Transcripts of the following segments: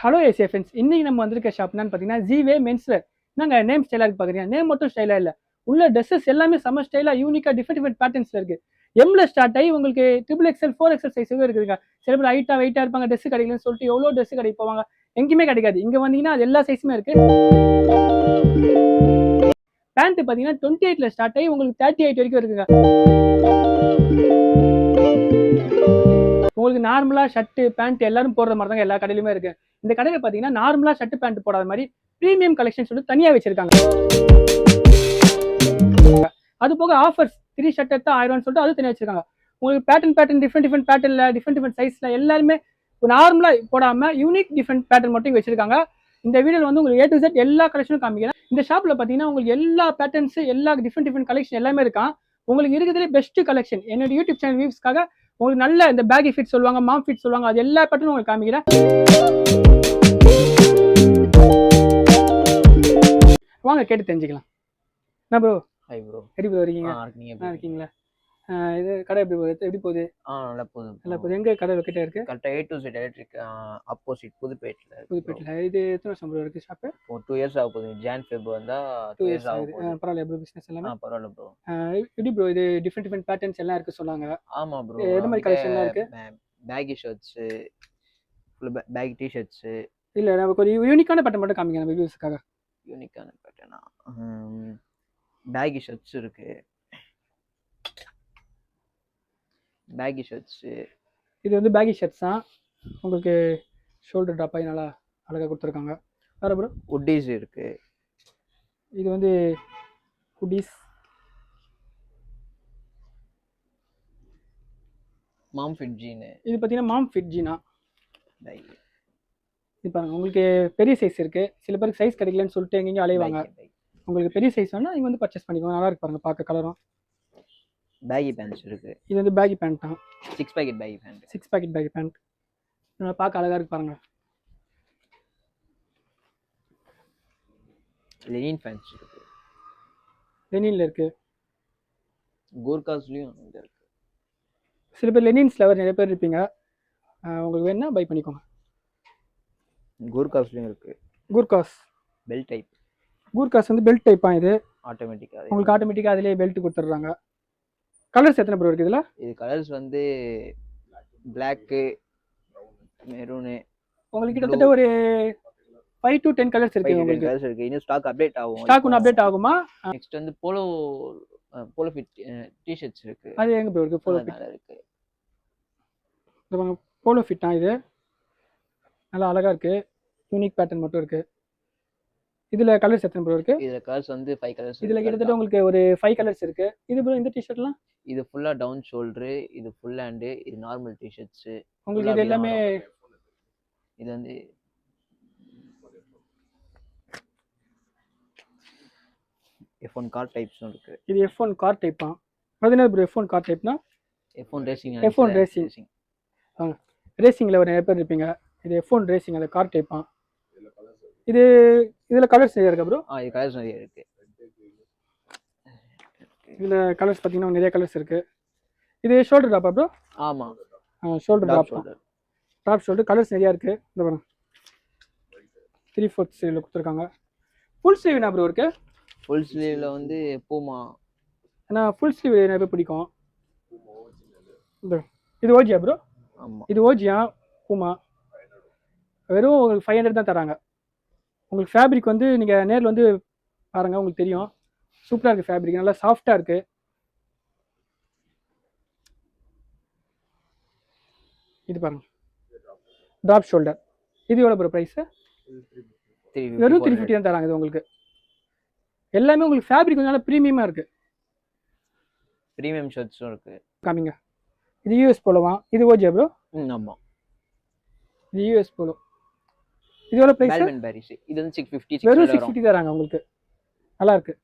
Hello Asia friends, இன்னைக்கு நம்ம வந்திருக்க ஷாப் என்னன்னு பார்த்தீங்கன்னா ஜிவே மென்ஸ்வேர். நாங்க நேம் ஸ்டைலாக இருக்கு பார்க்குறீங்க, நேம் மட்டும் ஸ்டைலாக இல்லை, உள்ள ட்ரெஸ்ஸஸ் எல்லாமே செம்ம ஸ்டைலாக யூனிக்காக டிஃப்ரெண்ட் பேட்டர்ன்ஸ்ல இருக்கு. எம்ல ஸ்டார்ட் ஆகி உங்களுக்கு ட்ரிபிள் எக்ஸ்எல் 4XL சைஸ் இருக்குதுங்க. சில பேர் ஹைட்டா வெயிட்டா இருப்பாங்க, ட்ரெஸ் கிடைக்கலன்னு சொல்லிட்டு எவ்வளோ ட்ரெஸ் கடைக்கு போவாங்க, எங்கேயுமே கிடைக்காது. இங்க வந்தீங்கன்னா அது எல்லா சைஸுமே இருக்கு. பேண்ட் பார்த்தீங்கன்னா 28ல ஸ்டார்ட் ஆகி உங்களுக்கு 38 வரைக்கும் இருக்குங்க. உங்களுக்கு நார்மலா ஷர்ட் பேண்ட் எல்லாரும் போடுற மாதிரி தாங்க எல்லா கடையிலுமே இருக்கு. இந்த கடையில பாத்தீங்கன்னா நார்மலா ஷர்ட் பேண்ட் போடாத மாதிரி பிரீமியம் கலெக்ஷன் சொல்லி தனியா வச்சிருக்காங்க. அது போக ஆஃபர்ஸ் 3 ஷர்ட் எடுத்தா 1000 சொல்லிட்டு அது தனியா வச்சிருக்காங்க. உங்களுக்கு பேட்டர்ன் டிஃப்ரெண்ட் பேட்டர்ன்ல டிஃப்ரெண்ட் சைஸ்ல எல்லாருமே நார்மலா போடாம யூனிக் டிஃப்ரெண்ட் பேட்டர்ன் மட்டும் வச்சிருக்காங்க. இந்த வீடியோல வந்து உங்களுக்கு A to Z எல்லா கலெக்ஷனும் காமிக்கிறேன். இந்த ஷாப்ல பாத்தீங்கன்னா உங்களுக்கு எல்லா பேட்டர்ன்ஸ் எல்லா டிஃப்ரெண்ட் கலெக்ஷன் எல்லாமே இருக்கான். உங்களுக்கு இருக்கிறதுலே பெஸ்ட் கலெக்ஷன் என்னோட யூடியூப் சேனல் வியூஸ்க்காக உங்களுக்கு நல்ல இந்த பேகி ஃபிட் சொல்லுவாங்க, மாம் ஃபிட் சொல்லுவாங்க, அது எல்லா பேட்டர்னும் உங்களுக்கு காமிக்கிறேன். வாங்க கேட்டு தெரிஞ்சுக்கலாம். என்ன ப்ரோ? Hi bro. எப்படி ப்ரோ இருக்கீங்க? இருக்கீங்களா? இது கடை எப்படி போகுது? நல்லா போகுது. நல்லா போகுது. எங்க கடை லொக்கேட் இருக்கு? கரெக்டா A to Z electric opposite புதுப்பேட்ல. இது எத்தனை வருஷம் ப்ரோ இருக்கு ஷாப்? 2 இயர்ஸ் ஆக போகுது. ஜான் ஃபெப் வந்தா 2 இயர்ஸ் ஆகுது. பரவாயில்ல ப்ரோ, பிசினஸ் எல்லாமே பரவாயில்ல ப்ரோ. எப்படி ப்ரோ இது டிஃப்ரெண்ட் பேட்டர்ன்ஸ் எல்லாம் இருக்கு சொன்னாங்க. ஆமா ப்ரோ. எந்த மாதிரி கலெக்ஷன்லாம் இருக்கு? Baggy shirts, full baggy T-shirts. இல்ல நமக்கு ஒரு யூனிக்கான பேட்டர்ன் மட்டும் காமிங்க நம்ம வியூஸ்க்காக. யூனிக்கான பேட்டர்னா பேகி ஷர்ட்ஸ் இருக்கு. பேகி ஷர்ட்ஸ் இது வந்து பேகி ஷர்ட்ஸ் தான். உங்களுக்கு ஷோல்டர் ட்ராப் ஆகி நல்லா அழகாக கொடுத்துருக்காங்க. வேறு ப்ரோ ஹுட்டீஸ் இருக்கு. இது வந்து ஹுட்டீஸ் மாம் ஃபிட் ஜீன். இது பார்த்தீங்கன்னா மாம் ஃபிட் ஜீனா. இது பாருங்க, உங்களுக்கு பெரிய சைஸ் இருக்கு. சில பேருக்கு சைஸ் கிடைக்கலன்னு சொல்லிட்டு எங்கேயும் அலைவாங்க. உங்களுக்கு பெரிய சைஸ் வேணா இங்கே வந்து பர்ச்சேஸ் பண்ணிக்கோங்க. நல்லா இருக்கு பாருங்க, பார்க்க கலரும். பேகி பேண்ட்ஸ் இருக்கு. இது வந்து பேகி பேண்ட் தான். 6 pocket baggy pant. 6 pocket baggy pant நல்லா பார்க்க அழகா இருக்கு பாருங்க. லெனின் பேண்ட்ஸ் இருக்கு. லெனின்ல இருக்கு. கோர்காஸ்லயும் இருக்கு. சில பேர் லெனின்ஸ் லவர் நிறைய பேர் இருப்பீங்க, உங்களுக்கு வேணா பை பண்ணிக்கோங்க. கோர்காஸ்லயும் இருக்கு. கூர்காஸ் பெல்ட் டைப். கூர்காஸ் வந்து பெல்ட் டைப்பா. இது ஆட்டோமேட்டிக்கா உங்களுக்கு ஆட்டோமேட்டிக்கா அதிலே பெல்ட் கொடுத்துட்றாங்க. கலர்ஸ் எத்தனை ப்ரோ இருக்கு இதுல? இது கலர்ஸ் வந்து Black, மெரூன். உங்களுக்கு கிட்டத்தட்ட ஒரு 5 to 10 கலர்ஸ் இருக்கு. உங்களுக்கு கலர்ஸ் இருக்கு. இன்னும் ஸ்டாக் அப்டேட் ஆகும். ஸ்டாக் ஒன்னு அப்டேட் ஆகுமா? நெக்ஸ்ட் வந்து போலோ ஃபிட் டி-ஷர்ட்ஸ் இருக்கு. அது எங்க ப்ரோ இருக்கு? போலோ ஃபிட் இருக்கு. இது போலோ ஃபிட் தான். இது நல்லா அழகா இருக்கு. யூனிக் பேட்டர்ன் மட்டும் இருக்கு. இதுல கலர்ஸ் எத்தனை ப்ரோ இருக்கு? இதுல கலர்ஸ் வந்து 5 கலர்ஸ். இதுல கிட்டத்தட்ட உங்களுக்கு ஒரு 5 கலர்ஸ் இருக்கு. இது ப்ரோ இந்த டி-ஷர்ட்லாம் இது ஃபுல்லா டவுன் ஷோல்டர், இது ஃபுல் ஹேண்ட், இது நார்மல் டி-ஷர்ட்ஸ். உங்களுக்கு இது எல்லாமே இது வந்து F1 கார் டைப்ஸ் இருக்கு. இது F1 கார் டைப்பா? அதுனா ப்ரோ F1 கார் டைப்னா F1 ரேசிங். ரேசிங்ல ஒரு நிறைய பேர் இருப்பீங்க. இது F1 ரேசிங் அந்த கார் டைப்பா. இதுல கலர்ஸ் நிறைய இருக்கு ப்ரோ. இது கலர்ஸ் நிறைய இருக்கு. இதுல கலர்ஸ் பாத்தீங்கன்னா நிறைய கலர்ஸ் இருக்கு. இது ஷோல்டர் ட்ராப்பா ப்ரோ? ஆமா, ஷோல்டர் ட்ராப் ஷோல்டர். கலர்ஸ் நிறைய இருக்கு. இந்த பாருங்க 3/4 ஸ்லீவ்ல கொடுத்துருக்காங்க. ஃபுல் ஸ்லீவ் என்ன ப்ரோ இருக்கு? ஃபுல் ஸ்லீவ்ல வந்து பூமா. ஏன்னா ஃபுல் ஸ்லீவ் நிறைய பிடிக்கும். இது ஓஜியா ப்ரோ? ஆமா, இது ஓஜியா பூமா. வெறும் உங்களுக்கு 500 தான் தராங்க. உங்களுக்கு ஃபேப்ரிக் வந்து நீங்க நேரில் வந்து பாருங்க, உங்களுக்கு தெரியும். சூப்பரா இருக்கு ஃபேப்ரிக், நல்லா சாஃப்டா இருக்கு. இது பாருங்க டிராப் ஷோல்டர். இது எவ்வளவு ப்ரோ பிரைஸ்? வெறும் 350 தான் தராங்க. இது உங்களுக்கு எல்லாமே உங்களுக்கு ஃபேப்ரிக் வந்து நல்லா பிரீமியமா இருக்கு. பிரீமியம் ஷர்ட்ஸும் இருக்கு. காமிங்க. இது யூஎஸ் போலோவா? இது ஓஜியா ப்ரோ? ஆமா, இது யூஎஸ் போலோ. இது எவ்வளவு பிரைஸ்? Perlmann Paris. இது வந்து 650. வெறும் 650 தராங்க உங்களுக்கு. நல்லா இருக்கு.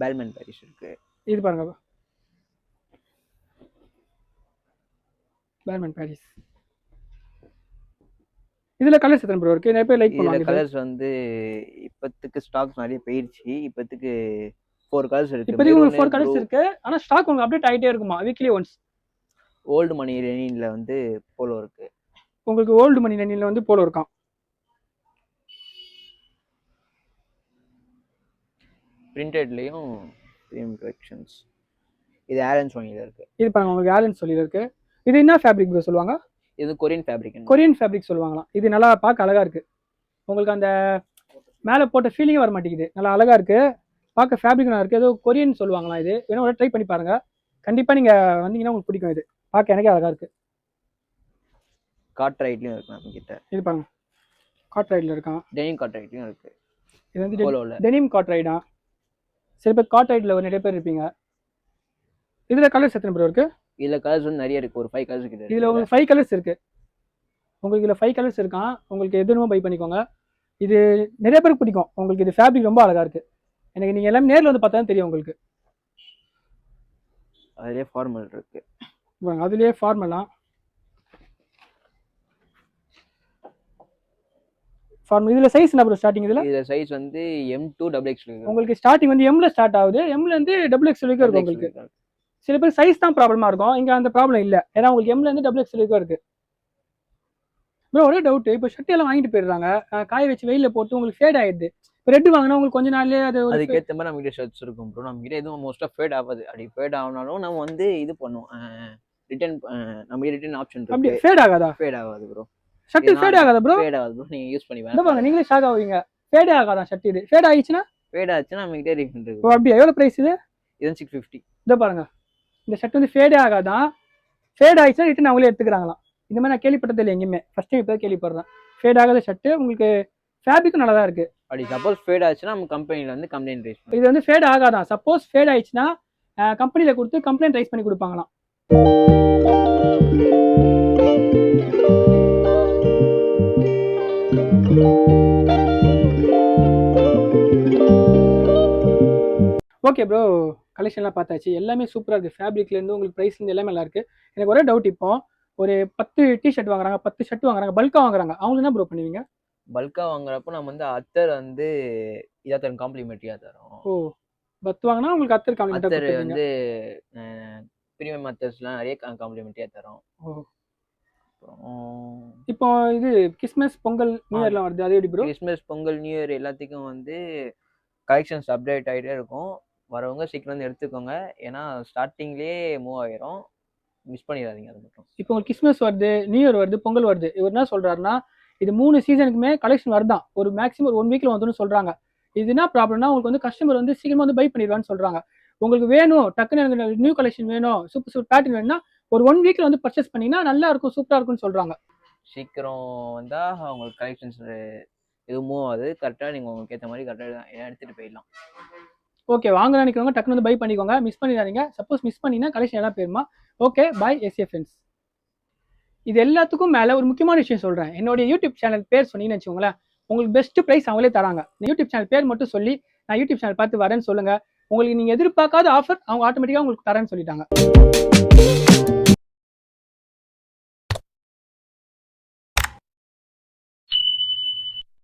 பெல்மன் பாரிஸ் இருக்கு. இது பாருங்க பெல்மன் பாரிஸ். இதுல கலர்ஸ் எத்தனை ப்ரோ இருக்கு? நிறைய பேர் லைக் பண்ணுவாங்க. கலர்ஸ் வந்து இப்போதைக்கு ஸ்டாக்ஸ் நிறைய போயிடுச்சு. இப்போதைக்கு 4 கலர்ஸ் இருக்கு. இப்போதைக்கு உங்களுக்கு 4 கலர்ஸ் இருக்கு. ஆனா ஸ்டாக் உங்களுக்கு அப்டேட் ஆயிட்டே இருக்குமா வீக்லி ஒன்ஸ்? ஓல்டு மணி லெனின்ல வந்து போலோ இருக்கு. உங்களுக்கு ஓல்டு மணி லெனின்ல வந்து போலோ இருக்கான். பிரிண்டட்லேயும் ப்ரீமியம் கலெக்ஷன்ஸ். இது ஆரன் சோனியில் இருக்குது. இது பாருங்க உங்களுக்கு ஆலன் சொல்லி இருக்கு. இது என்ன ஃபேப்ரிக் ப்ரோ சொல்லுவாங்க? இது கொரியன் ஃபேப்ரிக். கொரியன் ஃபேப்ரிக் சொல்லுவாங்களாம். இது நல்லா பார்க்க அழகா இருக்கு. உங்களுக்கு அந்த மேலே போட்ட ஃபீலிங்கே வர மாட்டேங்குது. நல்லா அழகா இருக்கு, பார்க்க ஃபேப்ரிக் நல்லா இருக்கு. ஏதோ கொரியன் சொல்லுவாங்களாம். இது வேணா ஒரு ட்ரை பண்ணி பாருங்க. கண்டிப்பாக நீங்கள் வந்தீங்கன்னா உங்களுக்கு பிடிக்கும். இது பார்க்க எனக்கே அழகா இருக்கு. காட்ரைட்லையும் இருக்கு நம்ம கிட்ட. இது பாருங்க காட்ரைடில் இருக்கான். டெனிம் காட்ரைட்லையும் இருக்கு. இது வந்து போலோவில் டெனிம் காட்ரைடா? சில பேர் காட்ரைடில் நிறைய பேர் இருப்பீங்க. இதில் கலர்ஸ் எத்தனை ப்ரோ இருக்கு? இதில் கலர்ஸ் வந்து நிறைய இருக்கு. ஒரு 5 கலர்ஸ் கிட்ட. இதில் உங்களுக்கு 5 கலர்ஸ் இருக்கு. உங்களுக்கு இதில் 5 கலர்ஸ் இருக்கான். உங்களுக்கு எது வேணுமோ பை பண்ணிக்கோங்க. இது நிறைய பேருக்கு பிடிக்கும். உங்களுக்கு இது ஃபேப்ரிக் ரொம்ப அழகா இருக்கு. எனக்கு நீங்கள் எல்லாமே நேரில் வந்து பார்த்தா தான் தெரியும் உங்களுக்கு. அதுலேயே ஃபார்மல் இருக்கு. அதுலேயே ஃபார்மலாம் ஃபார்மல். இதில் சைஸ் என்ன ப்ரோ ஸ்டார்டிங்? இதில் சைஸ் வந்து M2 XXL இருக்கு. உங்களுக்கு ஸ்டார்டிங் வந்து எம்ல ஸ்டார்ட் ஆகுது. எம்ல இருந்து XXL வரைக்கும் இருக்கும் உங்களுக்கு. சில பேர் சைஸ் தான் ப்ராப்ளமா இருக்கும். இங்கே அந்த ப்ராப்ளம் இல்லை. ஏன்னா உங்களுக்கு எம்ல இருந்து XXL வரைக்கும் இருக்கு. ப்ரோ ஒரே டவுட், இப்போ ஷர்ட் எல்லாம் வாங்கிட்டு போயிடுறாங்க, காய வச்சு வெயில போட்டு உங்களுக்கு ஃபேட் ஆயிடுது. இப்போ ரெட் வாங்கினா உங்களுக்கு கொஞ்ச நாள்லயே அதுக்கேற்ற மாதிரி நம்ம கிட்ட ஷர்ட்ஸ் இருக்கும் ப்ரோ. நம்ம கிட்ட எதுவும் மோஸ்ட்டாக ஃபேட் ஆகாது. அப்படி ஃபேட் ஆனாலும் நம்ம வந்து இது பண்ணுவோம், ரிட்டர்ன். நம்ம ரிட்டர்ன் ஆப்ஷன் இருக்கு. அப்படி ஃபேட் ஆகாதா? ஃபேட் ஆகாது ப்ரோ. ஷர்ட் ஃபேட் ஆகாதா ப்ரோ? ஃபேட் ஆகாது ப்ரோ. நீங்க யூஸ் பண்ணி பாருங்க, நீங்களே ஷாக் ஆவீங்க. ஃபேட் ஆகாதா ஷர்ட்? இது ஃபேட் ஆயிடுச்சுனா? ஃபேட் ஆச்சுனா நம்ம கிட்ட ரீஃபண்ட் இருக்கு. ஓ அப்படியே? எவ்வளவு பிரைஸ் இது? இது 650. இத பாருங்க, இந்த ஷர்ட் வந்து ஃபேடே ஆகாதான். ஃபேட் ஆயிடுச்சுனா ரிட்டர்ன் அவங்களே எடுத்துக்கிறாங்களாம். இந்த மாதிரி நான் கேள்விப்பட்டது இல்லை எங்கேயுமே. ஃபர்ஸ்ட் டைம் இப்போ கேள்விப்படுறேன். ஃபேட் ஆகாத ஷர்ட். உங்களுக்கு ஃபேப்ரிக்கும் நல்லா தான் இருக்கு. அப்படி சப்போஸ் ஃபேட் ஆச்சுன்னா நம்ம கம்பெனில வந்து கம்ப்ளைண்ட் ரைஸ் பண்ணுவோம். இது வந்து ஃபேட் ஆகாதான். சப்போஸ் ஃபேட் ஆயிடுச்சுன்னா கம்பெனில கொடுத்து கம்ப்ளைண்ட் ரைஸ் பண்ணி கொடுப்பாங்களாம். ஓகே ப்ரோ, கலெக்ஷன்லாம் பார்த்தாச்சு. எல்லாமே சூப்பராக இருக்குது. ஃபேப்ரிக்லேருந்து உங்களுக்கு ப்ரைஸ்லேருந்து எல்லாமே நல்லா இருக்குது. எனக்கு ஒரே டவுட், இப்போ ஒரு 10 டிஷர்ட் வாங்குறாங்க, 10 ஷர்ட் வாங்குறாங்க, பல்காக வாங்குறாங்க, அவங்க என்ன ப்ரோ பண்ணுவீங்க? பல்காக வாங்குறப்போ நம்ம வந்து அத்தர் வந்து இதாக தரும், காம்ப்ளிமெண்ட்ரியாக தரும். ஓ, 10 வாங்கினா உங்களுக்கு அத்தர் காம்ப்ளிமெண்ட்டாக அத்தர் வந்து ப்ரீமியம் அத்தர்ஸ்லாம் நிறைய காம்ப்ளிமெண்ட்ரியாக தரும். ஓ, இப்போ இது கிறிஸ்மஸ் பொங்கல் நியூ இயர்லாம் வருது, அது எப்படி bro? Christmas Pongal new year எல்லாத்துக்கும் வந்து கலெக்ஷன்ஸ் அப்டேட் ஆகிட்டே இருக்கும். வரவங்க சீக்கிரம் வந்து எடுத்துக்கோங்க. ஏன்னா ஸ்டார்டிங்லேயே மூவ் ஆகிரும். மிஸ் பண்ணிடாதீங்க அது மட்டும். இப்போ உங்களுக்கு கிறிஸ்மஸ் வருது, நியூ இயர் வருது, பொங்கல் வருது. இவர் என்ன சொல்றாருன்னா, இது 3 சீசனுக்குமே கலெக்ஷன் வருதான். ஒரு மேக்ஸிமம் ஒரு 1 வீக்ல வந்துன்னு சொல்றாங்க. இது என்ன ப்ராப்ளம்னா, உங்களுக்கு வந்து கஸ்டமர் வந்து சீக்கிரமா வந்து பை பண்ணிடுவான்னு சொல்றாங்க. உங்களுக்கு வேணும், டக்குன்னு எனக்கு நியூ கலெக்ஷன் வேணும், சூப்பர் சூப்பர் பேட்டர்ன் வேணும்னா ஒரு 1 வீக்ல வந்து பர்ச்சேஸ் பண்ணீங்கன்னா நல்லா இருக்கும், சூப்பரா இருக்கும்னு சொல்றாங்க. சீக்கிரம் வந்தா உங்களுக்கு கலெக்ஷன்ஸ் எதுவும் மூவ் ஆகுது. கரெக்டாக நீங்கள் உங்களுக்கு ஏற்ற மாதிரி கரெக்டாக எடுத்துகிட்டு போயிடலாம். ஓகே, வாங்க நினைக்கிறவங்க டக்குனு வந்து பை பண்ணிக்கோங்க, மிஸ் பண்ணிடாதீங்க. சப்போஸ் மிஸ் பண்ணினா கலெக்ஷன் எல்லாம் போயிருமா. ஓகே, பாய் எஸ்ஏ ஃப்ரெண்ட்ஸ். இது எல்லாத்துக்கும் மேலே ஒரு முக்கியமான விஷயம் சொல்கிறேன். என்னுடைய யூடியூப் சேனல் பேர் சொன்னீங்கன்னு வச்சுக்கோங்களேன், உங்களுக்கு பெஸ்ட் ப்ரைஸ் அவங்களே தராங்க. யூடியூப் சேனல் பேர் மட்டும் சொல்லி நான் யூடியூப் சேனல் பார்த்து வரேன்னு சொல்லுங்கள். உங்களுக்கு நீங்கள் எதிர்பார்க்காத ஆஃபர் அவங்க ஆட்டோமேட்டிக்காக உங்களுக்கு தரேன்னு சொல்லிட்டாங்க.